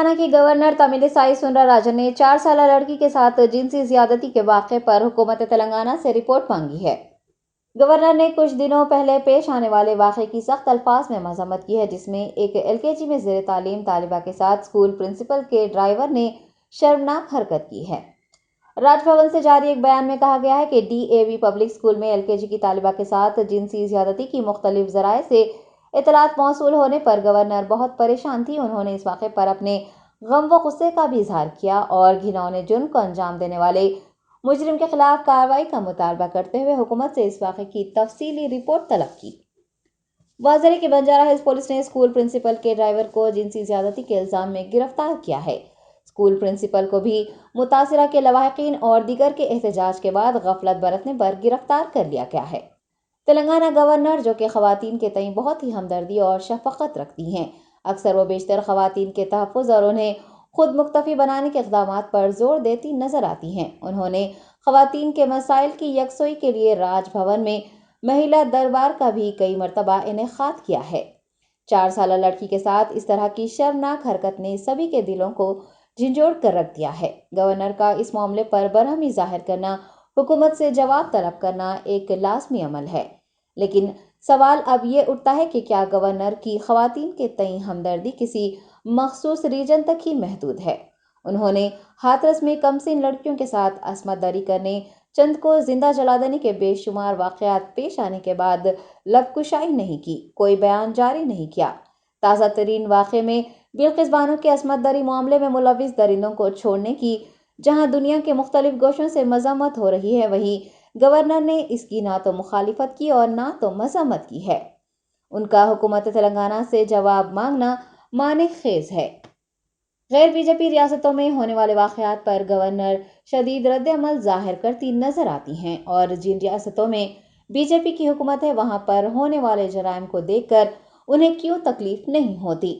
तेलंगाना की गवर्नर तमिलिसाई सुंदरराजन ने 4 साल लड़की के साथ जिनसी ज्यादती के वाक़े पर हुकूमत तेलंगाना से रिपोर्ट मांगी है। गवर्नर ने कुछ दिनों पहले पेश आने वाले वाक़े की सख्त अल्फाज में मजम्मत की है, जिसमें एक एलकेजी में ज़ेर तालीम तालिबा के साथ स्कूल प्रिंसिपल के ड्राइवर ने शर्मनाक हरकत की है। राजभवन से जारी एक बयान में कहा गया है कि DAV पब्लिक स्कूल में एलकेजी की तालिबा के साथ जिनसी ज्यादती की मुख्तलिफ ज़राए से इतलात मौसूल होने पर गवर्नर बहुत परेशान थी। उन्होंने इस वाक़े पर अपने गम व गुस्से का भी इजहार किया और घिनौने जुर्म को अंजाम देने वाले मुजरिम के खिलाफ कार्रवाई का मुतालबा करते हुए हुकूमत से इस वाक़े की तफसीली रिपोर्ट तलब की। वाज़ेह कि बंजारा हिल्स पुलिस ने स्कूल प्रिंसिपल के ड्राइवर को जिनसी ज्यादती के इल्ज़ाम में गिरफ्तार किया है। स्कूल प्रिंसिपल को भी मुतासिरा के लवाहिकीन और दीगर के एहतजाज के बाद गफलत बरतने पर गिरफ्तार कर लिया गया है। तेलंगाना गवर्नर, जो कि ख़वातीन के तईं बहुत ही हमदर्दी और शफ़क़त रखती हैं, अक्सर व बेशतर ख़वातीन के तहफ़्फ़ुज़ और उन्हें खुद मुक्तफ़ी बनाने के इक़दामात पर ज़ोर देती नज़र आती हैं। उन्होंने ख़वातीन के मसाइल की यकसोई के लिए राजभवन में महिला दरबार का भी कई मरतबा इनेक़ाद किया है। 4 साल लड़की के साथ इस तरह की शर्मनाक हरकत ने सभी के दिलों को झंझोड़ कर रख दिया है। गवर्नर का इस मामले पर बरहमी ज़ाहिर करना, हुकूमत से जवाब तलब करना एक लाज़मी अमल है, लेकिन सवाल अब ये उठता है कि क्या गवर्नर की ख़वातीन के तईं हमदर्दी किसी मखसूस रीजन तक ही महदूद है। उन्होंने हाथरस में कमसिन लड़कियों के साथ असमत दरी करने, चंद को जिंदा जला देने के बेशुमार वाक़यात पेश आने के बाद लबकुशाई नहीं की, कोई बयान जारी नहीं किया। ताज़ा तरीन वाक़े में बिल्किस बानो के असमत दरी मामले में मुलविस दरिंदों को छोड़ने की जहां दुनिया के मुख्तलिफ गोशों से मजम्मत हो रही है, वहीं गवर्नर ने इसकी ना तो मुखालिफत की और ना तो मजम्मत की है। उनका हुकूमत तेलंगाना से जवाब मांगना माने खेज है। गैर बीजेपी रियासतों में होने वाले वाक़यात पर गवर्नर शदीद रद्द-ए-अमल ज़ाहिर करती नजर आती हैं और जिन रियासतों में बीजेपी की हुकूमत है वहां पर होने वाले जराइम को देखकर उन्हें क्यों तकलीफ नहीं होती।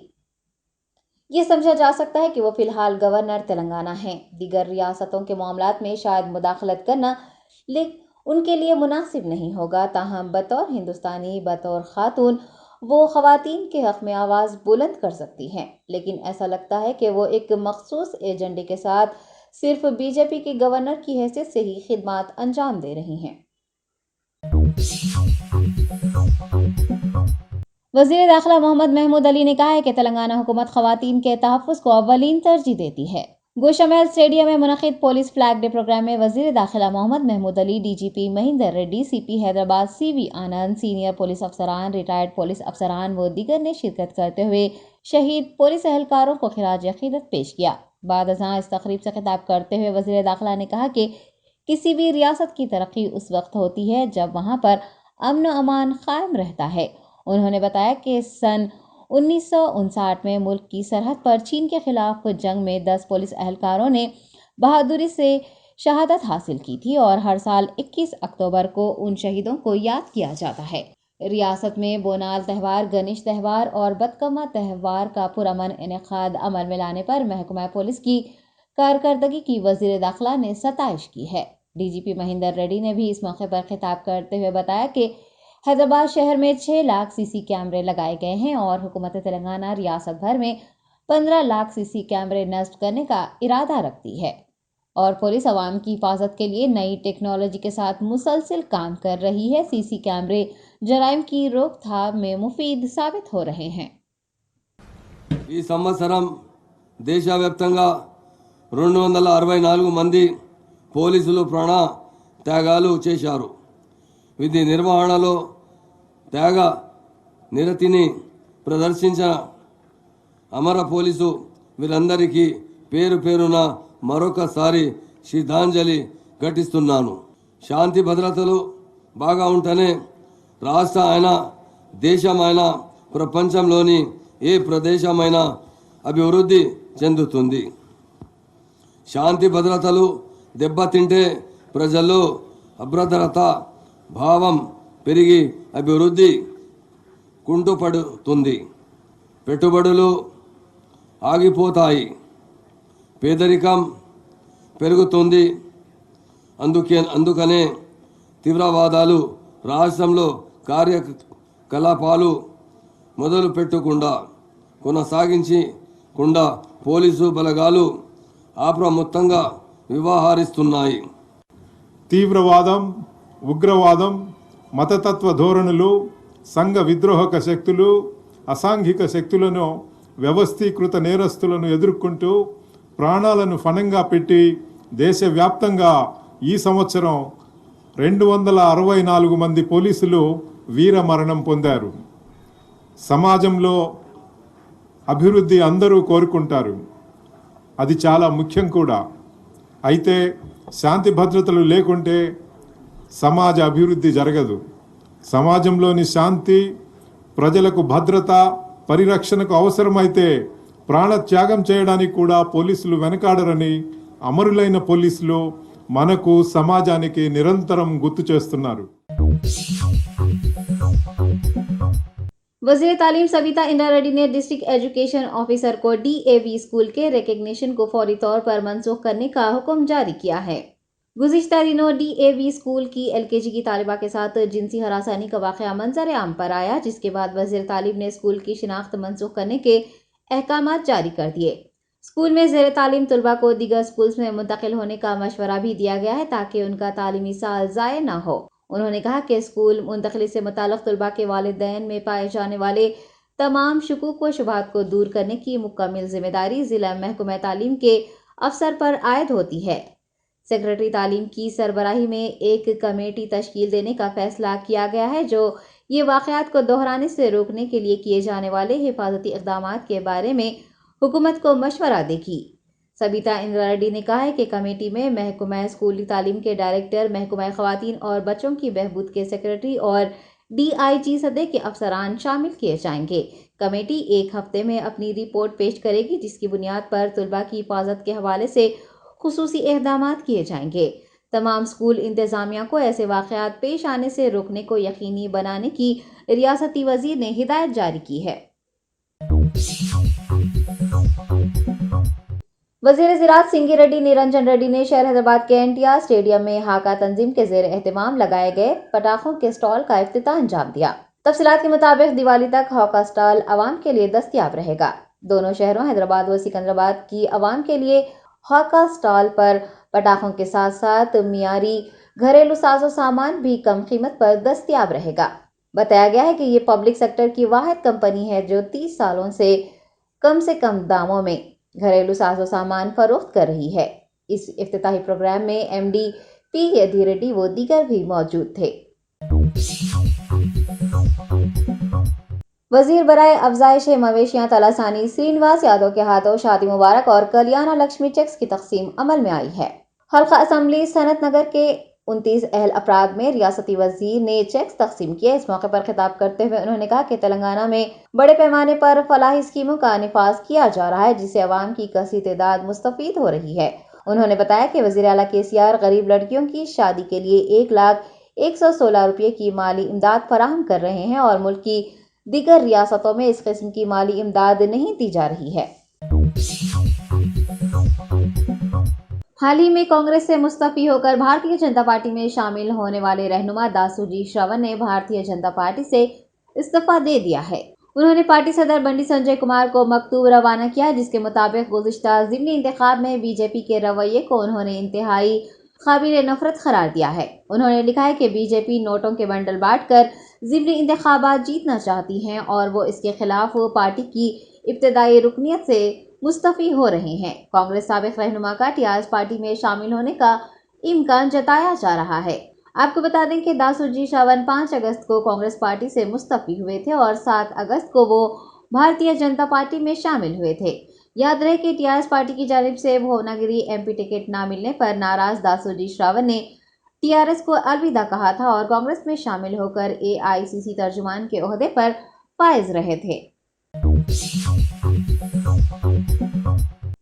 ये समझा जा सकता है कि वो फिलहाल गवर्नर तेलंगाना हैं। दीगर रियासतों के मामलात में शायद मुदाखलत करना उनके लिए मुनासिब नहीं होगा, ताहम बतौर हिंदुस्तानी, बतौर खातून वो ख़वातीन के हक़ में आवाज़ बुलंद कर सकती हैं। लेकिन ऐसा लगता है कि वो एक मखसूस एजेंडे के साथ सिर्फ बीजेपी के गवर्नर की हैसियत से ही खिदमात अंजाम दे रही हैं। वज़ीर दाखिला मोहम्मद महमूद अली ने कहा है कि तेलंगाना हुकूमत ख़वातीन के तहफ़्फ़ुज़ को अव्वलीन तरजीह देती है। गोशा महल स्टेडियम में मुनक़िद पुलिस फ्लैग डे प्रोग्राम में वज़ीर दाखिला Mohammed Mahmood Ali, DGP Mahender Reddy, CP Hyderabad CV Anand, senior police अफसरान, रिटायर्ड पुलिस अफसरान व दीगर ने शिरकत करते हुए शहीद पुलिस एहलकारों को खिराज अक़ीदत पेश किया। बाद अज़ां इस तक़रीब से खिताब करते हुए वज़ीर दाखिला ने कहा कि किसी भी रियासत की तरक्की उस वक्त होती है जब वहाँ पर अमन व अमान कायम रहता है। उन्होंने बताया कि सन 1959 में मुल्क की सरहद पर चीन के खिलाफ जंग में 10 पुलिस एहलकारों ने बहादुरी से शहादत हासिल की थी और हर साल 21 अक्टूबर को उन शहीदों को याद किया जाता है। रियासत में बोनाल त्यौहार, गणेश त्यौहार और बतकम्मा त्यौहार का पुरअमन इनेकाद अमल में लाने पर महकमा पुलिस की कारकर्दगी की वज़ीर दाखिला ने सताइश की है। DGP महेंदर रेड्डी ने भी इस मौके पर खिताब करते हुए बताया कि हैदराबाद शहर में 6 लाख CC कैमरे लगाए गए हैं और हुकूमत तेलंगाना रियासत भर में 15 लाख CC कैमरे नस्ब करने का इरादा रखती है और पुलिस अवाम की हिफाजत के लिए नई टेक्नोलॉजी के साथ मुसलसिल काम कर रही है। CC कैमरे जराइम की रोकथाम में मुफीद साबित हो रहे हैं। ఈ సంవత్సరం దేశవ్యాప్తంగా 264 మంది పోలీసులు ప్రాణ త్యాగాలు చేశారు. విధి నిర్వహణలో త్యాగ నిరతిని ప్రదర్శించిన అమర పోలీసు వీరందరికీ పేరు పేరున మరొకసారి శ్రద్ధాంజలి ఘటిస్తున్నాను. శాంతి భద్రతలు బాగా ఉంటేనే రాష్ట్ర అయినా దేశమైనా ప్రపంచంలోని ఏ ప్రదేశమైనా అభివృద్ధి చెందుతుంది. శాంతి భద్రతలు దెబ్బతింటే ప్రజల్లో అభద్రత భావం పెరిగి అభివృద్ధి కుంటుపడుతుంది, పెట్టుబడులు ఆగిపోతాయి, పేదరికం పెరుగుతుంది. అందుకనే తీవ్రవాదాలు రాష్ట్రంలో కార్యకలాపాలు మొదలు పెట్టకుండా కొనసాగించి కుండా పోలీసు బలగాలు అప్రమత్తంగా వ్యవహరిస్తున్నాయి. తీవ్రవాదం, ఉగ్రవాదం, మతతత్వ ధోరణులు, సంఘ విద్రోహక శక్తులు, అసాంఘిక శక్తులను, వ్యవస్థీకృత నేరస్తులను ఎదుర్కొంటూ ప్రాణాలను ఫణంగా పెట్టి దేశవ్యాప్తంగా ఈ సంవత్సరం 264 మంది పోలీసులు వీరమరణం పొందారు. సమాజంలో అభివృద్ధి అందరూ కోరుకుంటారు, అది చాలా ముఖ్యం కూడా. అయితే శాంతి భద్రతలు లేకుంటే సమాజ అభివృద్ధి జరగదు. సమాజంలోని శాంతి, ప్రజలకు భద్రత, పరిరక్షణకు అవసరమైతే ప్రాణత్యాగం చేయడానికి కూడా పోలీసులు వెనకాడరని అమరులైన పోలీసులు మనకు, సమాజానికి నిరంతరం గుర్తు చేస్తున్నారు. वज़ीर तालीम सविता इंदिरा रेड्डी ने डिस्ट्रिक्ट एजुकेशन ऑफिसर को DAV स्कूल के रिकग्निशन को फौरी तौर पर मनसूख करने का हुक्म जारी किया है। गुज़िश्ता दिनों DAV स्कूल की LKG की तालिबा के साथ जिनसी हरासानी का वाक़या मंजर आम पर आया, जिसके बाद वज़ीर तालीम ने स्कूल की शिनाख्त मनसूख करने के अहकामात जारी कर दिए। स्कूल में ज़ेर तालीम तलबा को दीगर स्कूल्स में मुंतकिल होने का मशवरा भी दिया गया है ताकि उनका तालीमी साल ज़ाय न हो। उन्होंने कहा कि स्कूल मुंतकिली से मुताल्लिक़ तलबा के वालिदैन में पाए जाने वाले तमाम शुकूक व शुबहात को दूर करने की मुकम्मल जिम्मेदारी ज़िला महकमा तालीम के अफसर पर आयद होती है। सेक्रेटरी तालीम की सरबराही में एक कमेटी तश्कील देने का फैसला किया गया है जो ये वाक़यात को दोहराने से रोकने के लिए किए जाने वाले हिफाजती इक़दामात के बारे में हुकूमत को मशवरा देगी। सबिता इंदिरा रेड्डी ने कहा है कि कमेटी में महकमा स्कूली तालीम के डायरेक्टर, महकमा ख़वातीन और बच्चों की बहबूद के सेक्रेटरी और DIG सतह के अफसरान शामिल किए जाएंगे। कमेटी एक हफ्ते में अपनी रिपोर्ट पेश करेगी, जिसकी बुनियाद पर तलबा की हिफाजत के हवाले से खुसूसी इक़दामात किए जाएंगे। तमाम स्कूल इंतज़ामिया को ऐसे वाक़यात पेश आने से रोकने को यकीनी बनाने की रियासती वज़ीर ने हिदायत जारी की है। वज़ीर ज़राअत सिंगी रेड्डी निरंजन रेड्डी ने शहर हैदराबाद के NTR स्टेडियम में हाका तंजीम के ज़ेर एहतमाम लगाए गए पटाखों के स्टॉल का इफ्तिताह अंजाम दिया। तफसीलात के मुताबिक दिवाली तक हाका स्टॉल आवाम के लिए दस्तयाब रहेगा। दोनों शहरों हैदराबाद व सिकंदराबाद की आवाम के लिए हाका स्टॉल पर पटाखों के साथ साथ मियारी घरेलू साजो सामान भी कम कीमत पर दस्तयाब रहेगा। बताया गया है कि ये पब्लिक सेक्टर की वाहिद कंपनी है जो 30 सालों से कम दामों में घरेलू साजो सामान फरोख्त कर रही है। इस इफ्तिताही प्रोग्राम में MD P यदि रेड्डी व दीगर भी मौजूद थे। वजीर बराए अफजाइश मवेशियां तलासानी श्रीनिवास यादव के हाथों शादी मुबारक और कल्याणा लक्ष्मी चेक्स की तकसीम अमल में आई है। हल्का असम्बली सनत नगर के 29 अहल अफराद में रियासती वजीर ने चेक्स तकसीम किए। इस मौके पर खिताब करते हुए उन्होंने कहा कि तेलंगाना में बड़े पैमाने पर फलाही स्कीमों का निफाज किया जा रहा है, जिससे अवाम की कसी तादाद मुस्तफीद हो रही है। उन्होंने बताया कि वज़ीर आला KCR गरीब लड़कियों की शादी के लिए 1,116 रुपये की माली इमदाद फराहम कर रहे हैं और मुल्क की दीगर रियासतों में इस किस्म की माली इमदाद नहीं दी जा रही है। हाल ही में कांग्रेस से मुस्तफी होकर भारतीय जनता पार्टी में शामिल होने वाले रहनुमा दासूजी श्रवण ने भारतीय जनता पार्टी से इस्तीफा दे दिया है। उन्होंने पार्टी सदर बंडी संजय कुमार को मकतूब रवाना किया, जिसके मुताबिक गुज़िश्ता ज़िमनी इंतखाब में BJP के रवैये को उन्होंने इंतहाई काबिल नफरत करार दिया है। उन्होंने लिखा है कि BJP नोटों के बंडल बांटकर ज़िमनी इंतखाबात जीतना चाहती हैं और वो इसके खिलाफ पार्टी की इब्तदाई रुकनियत से मुस्तफी हो रहे हैं। कांग्रेस साबिक रहनुमा का TRS पार्टी में शामिल होने का इम्कान जताया जा रहा है। आपको बता दें कि दासूजी श्रवण 5 अगस्त को कांग्रेस पार्टी से मुस्तफी हुए थे और 7 अगस्त को वो भारतीय जनता पार्टी में शामिल हुए थे। याद रहे कि TRS पार्टी की जानिब से भुवनागिरी MP टिकट न मिलने पर नाराज दासूजी श्रवण ने TRS को अलविदा कहा था और कांग्रेस में शामिल होकर AICC तर्जुमान के ओहदे पर फाइज रहे थे।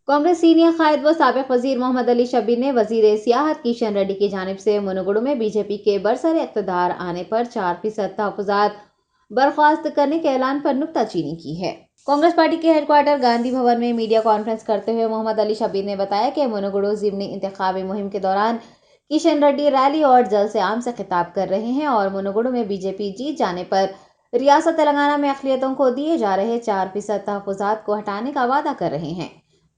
कांग्रेस सीनियर कायद व साबिक वजीर मोहम्मद अली शब्बीर ने वजीर सियाहत किशन रेड्डी की जानिब से मुनगुरु में BJP के बरसरे इक़्तिदार आने पर 4% तहफ़्फ़ुज़ात बर्खास्त करने के ऐलान पर नुक्ताचीनी की है। कांग्रेस पार्टी के हेडक्वार्टर गांधी भवन में मीडिया कॉन्फ्रेंस करते हुए मोहम्मद अली शब्बीर ने बताया कि मुनगुरु ज़िमनी इंतखाबी मुहिम के दौरान किशन रेड्डी रैली और जलसे आम से खिताब कर रहे हैं और मुनगुरु में BJP जीत जाने पर ریاست تلنگانہ میں اقلیتوں کو دیے جا رہے 4% تحفظات کو ہٹانے کا وعدہ کر رہے ہیں۔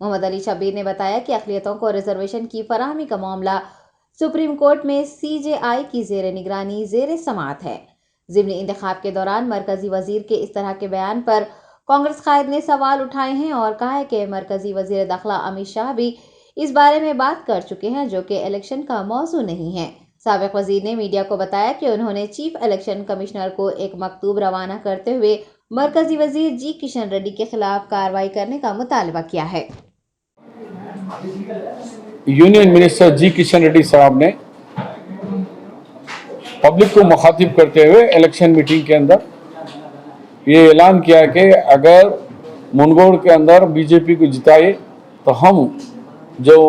محمد علی شبیر نے بتایا کہ اقلیتوں کو ریزرویشن کی فراہمی کا معاملہ سپریم کورٹ میں CJI کی زیر نگرانی زیر سماعت ہے۔ ضمنی انتخاب کے دوران مرکزی وزیر کے اس طرح کے بیان پر کانگریس قائد نے سوال اٹھائے ہیں اور کہا ہے کہ مرکزی وزیر داخلہ امت شاہ بھی اس بارے میں بات کر چکے ہیں، جو کہ الیکشن کا موضوع نہیں ہے۔ سابق وزیر نے میڈیا کو بتایا کہ انہوں نے چیف الیکشن کمشنر کو ایک مکتوب روانہ کرتے ہوئے مرکزی وزیر جی کشن ریڈی کے خلاف کارروائی کرنے کا مطالبہ کیا ہے۔ یونین منسٹر جی کشن ریڈی صاحب نے پبلک کو مخاطب کرتے ہوئے الیکشن میٹنگ کے اندر یہ اعلان کیا کہ اگر منگوڑ کے اندر BJP کو جتائے تو ہم جو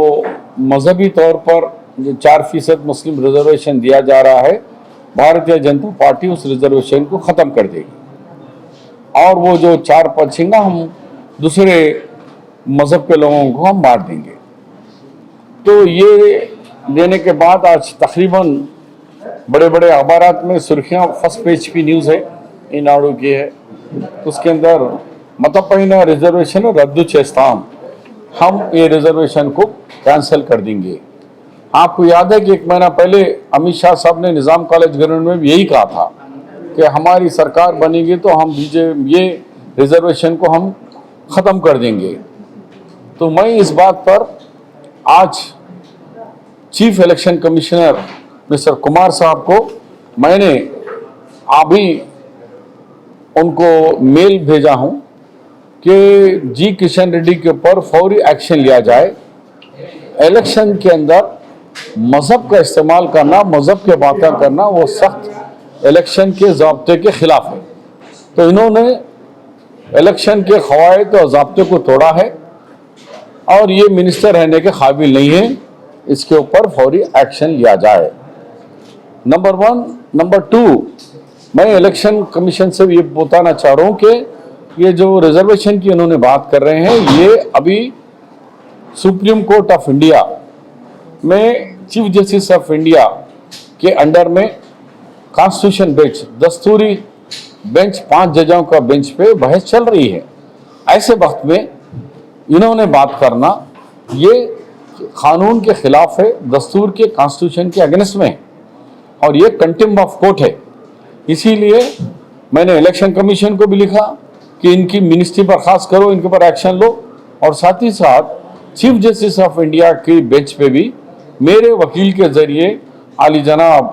مذہبی طور پر جو 4% مسلم ریزرویشن دیا جا رہا ہے، بھارتیہ جنتا پارٹی اس ریزرویشن کو ختم کر دے گی اور وہ جو 4 بچیں گا ہم دوسرے مذہب کے لوگوں کو ہم بانٹ دیں گے۔ تو یہ دینے کے بعد آج تقریباً بڑے بڑے اخبارات میں سرخیاں فرسٹ پیج پہ نیوز ہے ایناڈو کی ہے، اس کے اندر متپین ریزرویشن رد چیستام، ہم یہ ریزرویشن کو کینسل کر دیں گے۔ آپ کو یاد ہے کہ 1 مہینہ پہلے امت شاہ صاحب نے نظام کالج گراؤنڈ میں بھی یہی کہا تھا کہ ہماری سرکار بنے گی تو ہم یہ ریزرویشن کو ہم ختم کر دیں گے۔ تو میں اس بات پر آج chief election commissioner mister Kumar sahab کو میں نے ابھی ان کو میل بھیجا ہوں کہ جی کشن ریڈی کے اوپر فوری ایکشن لیا جائے۔ الیکشن کے اندر مذہب کا استعمال کرنا، مذہب کے باتیں کرنا وہ سخت الیکشن کے ضابطے کے خلاف ہے۔ تو انہوں نے الیکشن کے قواعد اور ضابطے کو توڑا ہے اور یہ منسٹر رہنے کے قابل نہیں ہے، اس کے اوپر فوری ایکشن لیا جائے۔ نمبر 1۔ نمبر 2، میں الیکشن کمیشن سے یہ بتانا چاہ رہا ہوں کہ یہ جو ریزرویشن کی انہوں نے بات کر رہے ہیں، یہ ابھی سپریم کورٹ آف انڈیا میں چیف جسٹس آف انڈیا کے انڈر میں کانسٹیٹیوشن بینچ، دستوری بینچ، 5 ججوں کا بینچ پہ بحث چل رہی ہے۔ ایسے وقت میں انہوں نے بات کرنا یہ قانون کے خلاف ہے، دستور کے، کانسٹیٹیوشن کے اگینسٹ میں ہے اور یہ کنٹمپٹ آف کورٹ ہے۔ اسی لیے میں نے الیکشن کمیشن کو بھی لکھا کہ ان کی منسٹری برخاست کرو، ان کے اوپر ایکشن لو، اور ساتھ ہی ساتھ چیف جسٹس آف انڈیا کی بینچ پہ بھی میرے وکیل کے ذریعے عالی جناب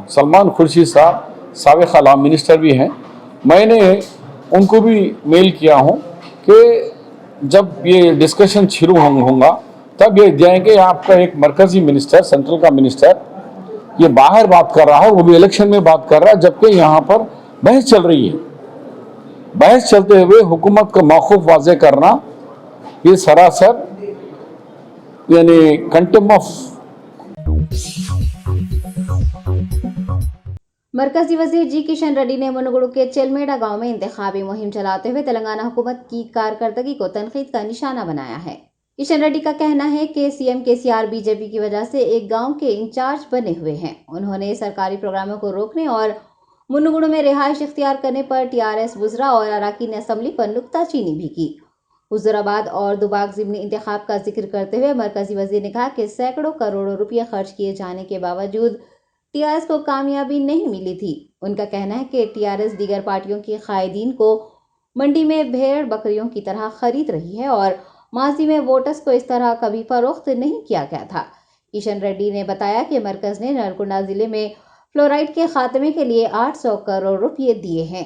سلمان خورشید صاحب، سابق اعلیٰ منسٹر بھی ہیں، میں نے ان کو بھی میل کیا ہوں کہ جب یہ ڈسکشن شروع ہوگا تب یہ جائیں گے آپ کا ایک مرکزی منسٹر، سینٹرل کا منسٹر یہ باہر بات کر رہا ہے، وہ بھی الیکشن میں بات کر رہا ہے، جبکہ یہاں پر بحث چل رہی ہے۔ بحث چلتے ہوئے حکومت کا موقف واضح کرنا یہ سراسر یعنی کنٹمپٹ آف۔ مرکزی وزیر جی کشن ریڈی نے منگڑو کے چلمیڈا گاؤں میں انتخابی مہم چلاتے ہوئے تلنگانہ حکومت کی کارکردگی کو تنقید کا نشانہ بنایا ہے۔ کشن ریڈی کا کہنا ہے کہ CM KCR BJP کی وجہ سے ایک گاؤں کے انچارج بنے ہوئے ہیں۔ انہوں نے سرکاری پروگراموں کو روکنے اور منگڑو میں رہائش اختیار کرنے پر TRS وزراء اور اراکین اسمبلی پر نکتہ چینی بھی کی۔ حضور آباد اور دوباک ضمنی انتخاب کا ذکر کرتے ہوئے مرکزی وزیر نے کہا کہ سینکڑوں کروڑوں روپے خرچ کیے جانے کے باوجود TRS کو کامیابی نہیں ملی تھی۔ ان کا کہنا ہے کہ TRS دیگر پارٹیوں کے قائدین کو منڈی میں بھیڑ بکریوں کی طرح خرید رہی ہے اور ماضی میں ووٹرز کو اس طرح کبھی فروخت نہیں کیا گیا تھا۔ کشن ریڈی نے بتایا کہ مرکز نے نلگونڈا ضلع میں فلورائڈ کے خاتمے کے لیے 800 کروڑ روپے دیے ہیں۔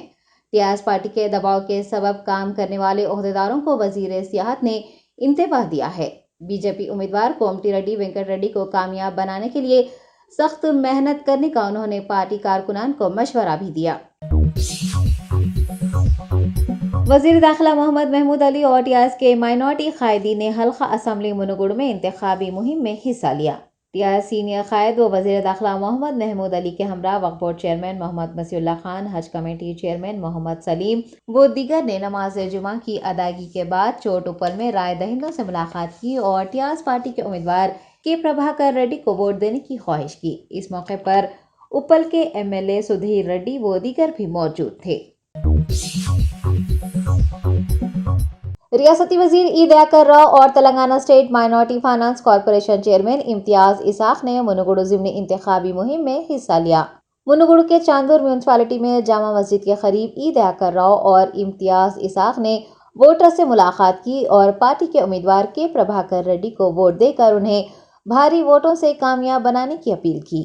TRS پارٹی کے دباؤ کے سبب کام کرنے والے عہدیداروں کو وزیر سیاحت نے انتباہ دیا ہے۔ BJP امیدوار کومٹی ریڈی وینکٹ ریڈی کو کامیاب بنانے کے لیے سخت محنت کرنے کا انہوں نے پارٹی کارکنان کو مشورہ بھی دیا۔ وزیر داخلہ محمد محمود علی اور TRS کے مائنورٹی قائدین نے حلقہ اسمبلی منگڑ میں انتخابی مہم میں حصہ لیا۔ TRS سینئر قائد و وزیر داخلہ محمد محمود علی کے ہمراہ وقف بورڈ چیئرمین محمد مسیح اللہ خان، حج کمیٹی چیئرمین محمد سلیم و دیگر نے نماز جمعہ کی ادائیگی کے بعد چوٹوپل میں رائے دہندوں سے ملاقات کی اور TRS پارٹی کے امیدوار کے پربھاکر ریڈی کو ووٹ دینے کی خواہش کی۔ اس موقع پر اپل کے MLA سدھیر ریڈی و دیگر بھی موجود تھے۔ ریاستی وزیر ای دیاکر راؤ اور Telangana state minority finance corporation chairman امتیاز اسحاق نے منوگڑو ضمنی انتخابی مہم میں حصہ لیا۔ منوگڑو کے چاندور میونسپلٹی میں جامع مسجد کے قریب ای دیاکر راؤ اور امتیاز اسحاق نے ووٹر سے ملاقات کی اور پارٹی کے امیدوار کے پربھاکر ریڈی کو ووٹ دے کر انہیں بھاری ووٹوں سے کامیاب بنانے کی اپیل کی۔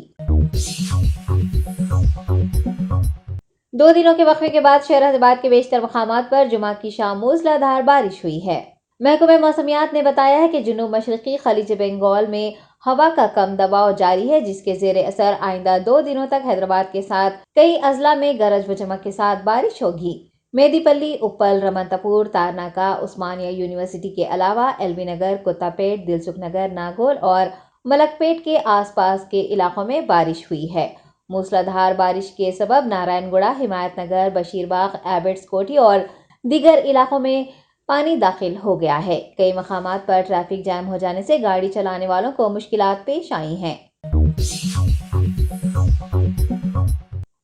2 دنوں کے وقفے کے بعد شہر حیدرآباد کے بیشتر مقامات پر جمعہ کی شام موسلا دھار بارش ہوئی ہے۔ محکمہ موسمیات نے بتایا ہے کہ جنوب مشرقی خلیج بنگال میں ہوا کا کم دباؤ جاری ہے، جس کے زیر اثر آئندہ 2 دنوں تک حیدرآباد کے ساتھ کئی اضلاع میں گرج و چمک کے ساتھ بارش ہوگی۔ میدی پلی، اپل، رمنتا پور، تارناکہ، عثمانیہ یونیورسٹی کے علاوہ ایل بی نگر، کوتا پیٹ، دلسکھ نگر، ناگول اور ملک پیٹ کے آس پاس کے علاقوں میں بارش ہوئی ہے۔ موسلا دھار بارش کے سبب نارائن گڑھ، حمایت نگر، بشیر باغ، ایبٹس کوٹھی اور دیگر علاقوں میں پانی داخل ہو گیا ہے۔ کئی مقامات پر ٹریفک جام ہو جانے سے گاڑی چلانے والوں کو مشکلات پیش آئی ہیں۔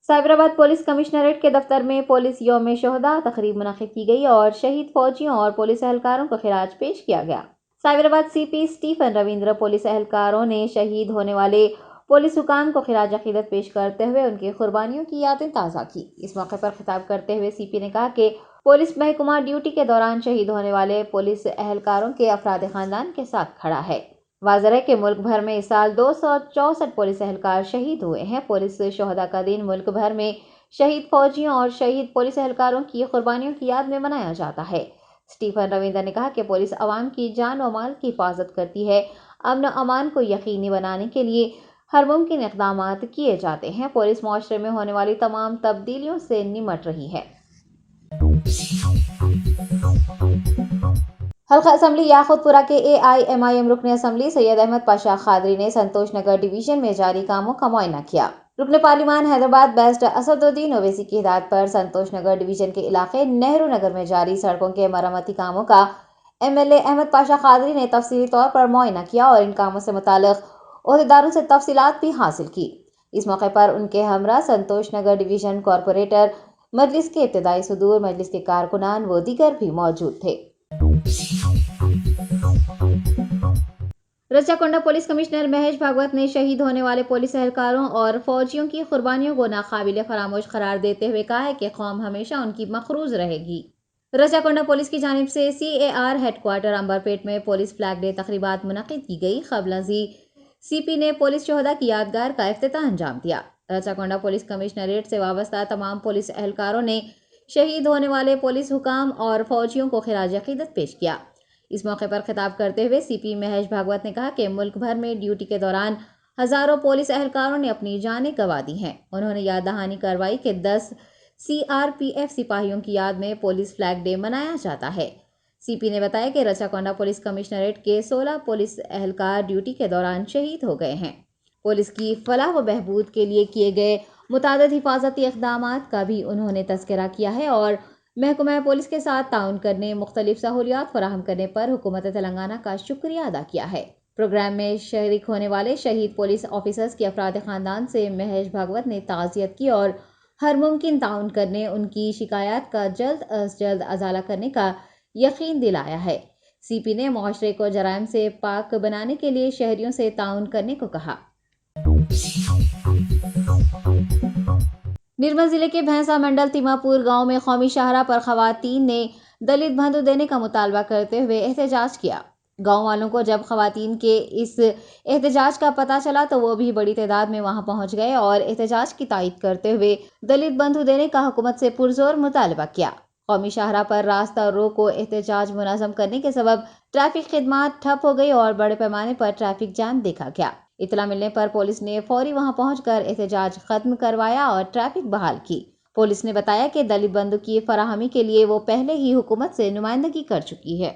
سائبرآباد پولیس کمشنریٹ کے دفتر میں پولیس یوم شہداء تقریب منعقد کی گئی اور شہید فوجیوں اور پولیس اہلکاروں کو خراج پیش کیا گیا۔ سائبرآباد CP اسٹیفن رویندر پولیس اہلکاروں نے شہید ہونے والے پولیس حکام کو خراج عقیدت پیش کرتے ہوئے ان کی قربانیوں کی یادیں تازہ کی۔ اس موقع پر خطاب کرتے ہوئے CP نے کہا کہ پولیس محکمہ ڈیوٹی کے دوران شہید ہونے والے پولیس اہلکاروں کے افراد خاندان کے ساتھ کھڑا ہے۔ واضح ہے کہ ملک بھر میں اس سال 264 پولیس اہلکار شہید ہوئے ہیں۔ پولیس شہداء کا دن ملک بھر میں شہید فوجیوں اور شہید پولیس اہلکاروں کی قربانیوں کی یاد میں منایا جاتا ہے۔ اسٹیفن رویندر نے کہا کہ پولیس عوام کی جان و مال کی حفاظت کرتی ہے۔ امن و امان کو یقینی بنانے کے لیے ہر ممکن اقدامات کیے جاتے ہیں۔ پولیس معاشرے میں ہونے والی تمام تبدیلیوں سے نمٹ رہی ہے۔ حلقہ اسمبلی یاقوت پورہ کے AIMIM رکن اسمبلی سید احمد پاشا قادری نے سنتوش نگر ڈویژن میں جاری کاموں کا معائنہ کیا۔ رکن پارلیمان حیدرآباد بیسٹ اسد الدین اویسی کی ہدایت پر سنتوش نگر ڈویژن کے علاقے نہرو نگر میں جاری سڑکوں کے مرمتی کاموں کا MLA احمد پاشا قادری نے تفصیلی طور پر معائنہ کیا اور ان کاموں سے متعلق عہدیداروں سے تفصیلات بھی حاصل کی۔ اس موقع پر ان کے ہمراہ سنتوش نگر ڈویژن کارپوریٹر، مجلس کے ابتدائی صدور، مجلس کے کارکنان و دیگر بھی موجود تھے۔ رچاکونڈا پولیس کمشنر مہیش بھاگوت نے شہید ہونے والے پولیس اہلکاروں اور فوجیوں کی قربانیوں کو ناقابل فراموش قرار دیتے ہوئے کہا ہے کہ قوم ہمیشہ ان کی مقروض رہے گی۔ رچاکونڈا پولیس کی جانب سے CAR ہیڈ کوارٹر امبرپیٹ میں پولیس فلیگ ڈے تقریبات منعقد کی گئی۔ قبل ازیں CP نے پولیس شہداء کی یادگار کا افتتاح انجام دیا۔ رچاکونڈا پولیس کمشنریٹ سے وابستہ تمام پولیس اہلکاروں نے شہید ہونے والے پولیس حکام اور فوجیوں کو خراج عقیدت پیش کیا۔ اس موقع پر خطاب کرتے ہوئے CP مہیش بھاگوت نے کہا کہ ملک بھر میں ڈیوٹی کے دوران ہزاروں پولیس اہلکاروں نے اپنی جانیں گنوا دی ہیں۔ انہوں نے یاد دہانی کروائی کہ 10 CRPF سپاہیوں کی یاد میں پولیس فلیگ ڈے منایا جاتا ہے۔ CP نے بتایا کہ رچاکونڈا پولیس کمشنریٹ کے 16 پولیس اہلکار ڈیوٹی کے دوران شہید ہو گئے ہیں۔ پولیس کی فلاح و بہبود کے لیے کیے گئے متعدد حفاظتی اقدامات کا بھی انہوں نے تذکرہ کیا ہے اور محکمہ پولیس کے ساتھ تعاون کرنے، مختلف سہولیات فراہم کرنے پر حکومت تلنگانہ کا شکریہ ادا کیا ہے۔ پروگرام میں شریک ہونے والے شہید پولیس آفیسرز کے افراد خاندان سے مہیش بھاگوت نے تعزیت کی اور ہر ممکن تعاون کرنے، ان کی شکایات کا جلد از جلد ازالہ کرنے کا یقین دلایا ہے۔ CP نے معاشرے کو جرائم سے پاک بنانے کے لیے شہریوں سے تعاون کرنے کو کہا۔ نرمل ضلع کے بھینسا منڈل تیماپور گاؤں میں قومی شاہراہ پر خواتین نے دلت بندھو دینے کا مطالبہ کرتے ہوئے احتجاج کیا۔ گاؤں والوں کو جب خواتین کے اس احتجاج کا پتہ چلا تو وہ بھی بڑی تعداد میں وہاں پہنچ گئے اور احتجاج کی تائید کرتے ہوئے دلت بندھو دینے کا حکومت سے پرزور مطالبہ کیا۔ قومی شاہراہ پر راستہ روکو احتجاج منظم کرنے کے سبب ٹریفک خدمات ٹھپ ہو گئی اور بڑے پیمانے پر ٹریفک جام دیکھا گیا۔ اطلاع ملنے پر پولیس نے فوری وہاں پہنچ کر احتجاج ختم کروایا اور ٹریفک بحال کی۔ پولیس نے بتایا کہ دلت بندھو کی فراہمی کے لیے وہ پہلے ہی حکومت سے نمائندگی کر چکی ہے۔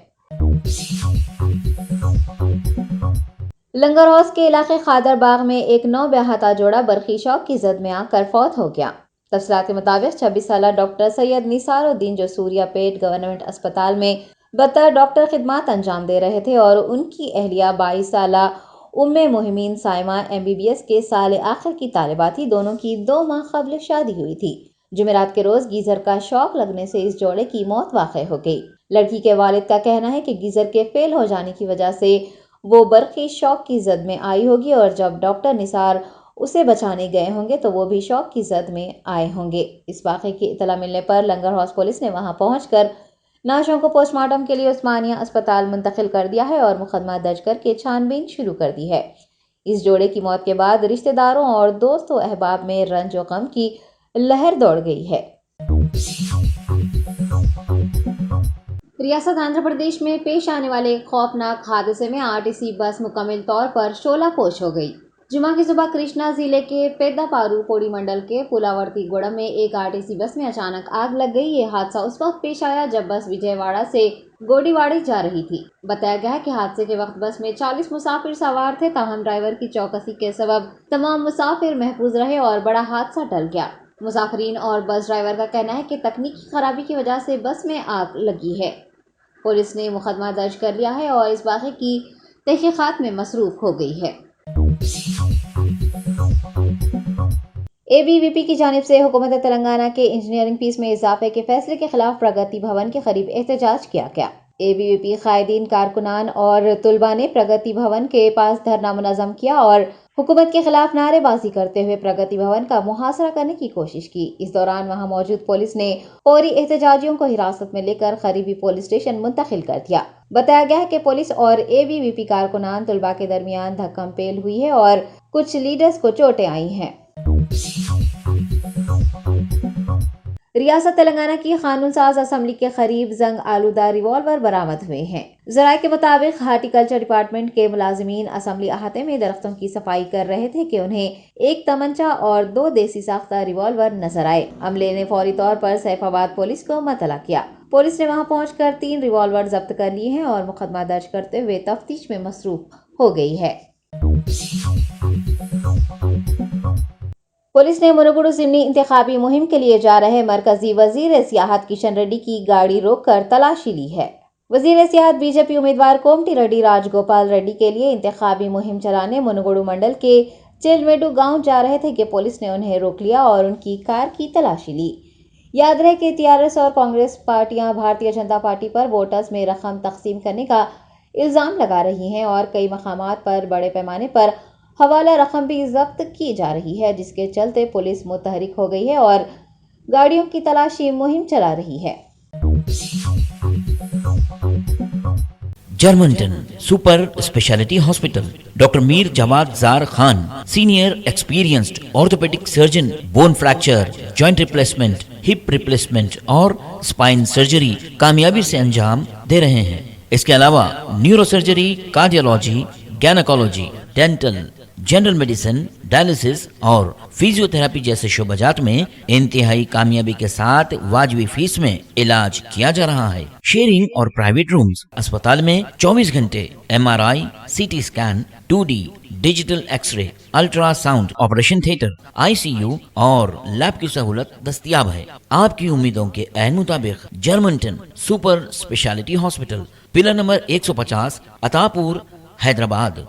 لنگر ہاؤس کے علاقے خادر باغ میں ایک نو بیاہتا جوڑا برقی شوق کی زد میں آ کر فوت ہو گیا۔ تفصیلات کے مطابق 26 سالہ ڈاکٹر سید نثار الدین جو سوریہ پیٹ گورنمنٹ اسپتال میں بطور ڈاکٹر خدمات انجام دے رہے تھے اور ان کی اہلیہ 22 سالہ मुहिमीन साइमा MBBS के साल आखिर की तालिबा थी। दोनों की 2 माह कबल शादी हुई थी। जुमेरात के रोज गीजर का शॉक लगने से इस जोड़े की मौत वाक़ई हो गई। लड़की के वालिद का कहना है कि गीजर के फेल हो जाने की वजह से वो बरक़ी शॉक की जद में आई होगी और जब डॉक्टर निसार उसे बचाने गए होंगे तो वो भी शॉक की जद में आए होंगे। इस वाक़े की इतला मिलने पर लंगर हाउस पुलिस ने वहां पहुंचकर नाशों को पोस्टमार्टम के लिए उस्मानिया अस्पताल मुंतकिल कर दिया है और मुकदमा दर्ज करके छानबीन शुरू कर दी है। इस जोड़े की मौत के बाद रिश्तेदारों और दोस्तों अहबाब में रंज और गम की लहर दौड़ गई है। रियासत आंध्र प्रदेश में पेश आने वाले एक खौफनाक हादसे में RTC बस मुकम्मल तौर पर शोलापोश हो गई। जुमा की सुबह कृष्णा जिले के पेद्दापारू पोड़ी मंडल के पुलावर्ती गुड़म में एक RTC बस में अचानक आग लग गई। ये हादसा उस वक्त पेश आया जब बस विजयवाड़ा से गोडीवाड़ी जा रही थी। बताया गया है कि हादसे के वक्त बस में 40 मुसाफिर सवार थे, ताहम ड्राइवर की चौकसी के सबब तमाम मुसाफिर महफूज रहे और बड़ा हादसा टल गया। मुसाफिरीन और बस ड्राइवर का कहना है कि तकनीकी खराबी की वजह से बस में आग लगी है। पुलिस ने मुकदमा दर्ज कर लिया है और इस वाक़े की तहकीकात में मसरूफ हो गई है। ABVP की जानिब से हुकूमत तेलंगाना के इंजीनियरिंग फीस में इजाफे के फैसले के खिलाफ प्रगति भवन के करीब एहतजाज किया गया। ABVP कायदीन, कारकुनान और तुलबा ने प्रगति भवन के पास धरना मुनज़्ज़म किया और हुकूमत के खिलाफ नारेबाजी करते हुए प्रगति भवन का मुहासरा करने की कोशिश की। इस दौरान वहां मौजूद पुलिस ने फौरी एहतजाजियों को हिरासत में लेकर करीबी पुलिस स्टेशन मुंतकिल कर दिया। बताया गया है कि पुलिस और ABVP कारकुनान तुलबा के दरमियान धक्कम पेल हुई है और कुछ लीडर्स को चोटें आई हैं। रियासत तेलंगाना की कानून साज असम्बली के करीब जंग आलूदा रिवॉल्वर बरामद हुए हैं। ज़राए के मुताबिक हार्टिकल्चर डिपार्टमेंट के मुलाजिमीन असम्बली अहाते में दरख्तों की सफाई कर रहे थे कि उन्हें एक तमंचा और 2 देसी साख्ता रिवॉल्वर नजर आए। अमले ने फौरी तौर पर सैफाबाद पुलिस को मतला किया। पुलिस ने वहां पहुंचकर 3 रिवॉल्वर जब्त कर लिए हैं और मुकदमा दर्ज करते हुए तफ्तीश में मसरूफ हो गई है। पुलिस ने मुनुगुडु ज़िमनी इंतखाबी मुहिम के लिए जा रहे मरकजी वजीर सियाहत किशन रेड्डी की गाड़ी रोककर तलाशी ली है। वजीर सियाहत BJP उम्मीदवार कोमटी रेड्डी राजगोपाल रेड्डी के लिए इंतखाबी मुहिम चलाने मुनुगुडु मंडल के चिलमेडू गांव जा रहे थे कि पुलिस ने उन्हें रोक लिया और उनकी कार की तलाशी ली। याद रहे कि TRS और कांग्रेस पार्टियां भारतीय जनता पार्टी पर वोटर्स में रकम तकसीम करने का इल्जाम लगा रही हैं और कई मकामात पर बड़े पैमाने पर हवाला रकम भी जब्त की जा रही है, जिसके चलते पुलिस मुतहरिक हो गई है और गाड़ियों की तलाशी मुहिम चला रही है। Germanten super speciality hospital, doctor Mir Jawad Zar Khan, senior experienced orthopaedic surgeon, bone fracture, joint replacement, hip replacement और स्पाइन सर्जरी कामयाबी से अंजाम दे रहे हैं। इसके अलावा neuro surgery, cardiology, gynaecology, dental, general medicine, dialysis और फिजियोथेरेपी जैसे शोबाजात में इंतहाई कामयाबी के साथ वाजबी फीस में इलाज किया जा रहा है। शेयरिंग और प्राइवेट रूम्स, अस्पताल में 24 घंटे MRI, CT scan, 2D digital x-ray, ultrasound, operation theatre, ICU और लैब की सहूलत दस्तयाब है। आपकी उम्मीदों के ऐन मुताबिक Germanten super speciality hospital, pillar number 150, Attapur, Hyderabad.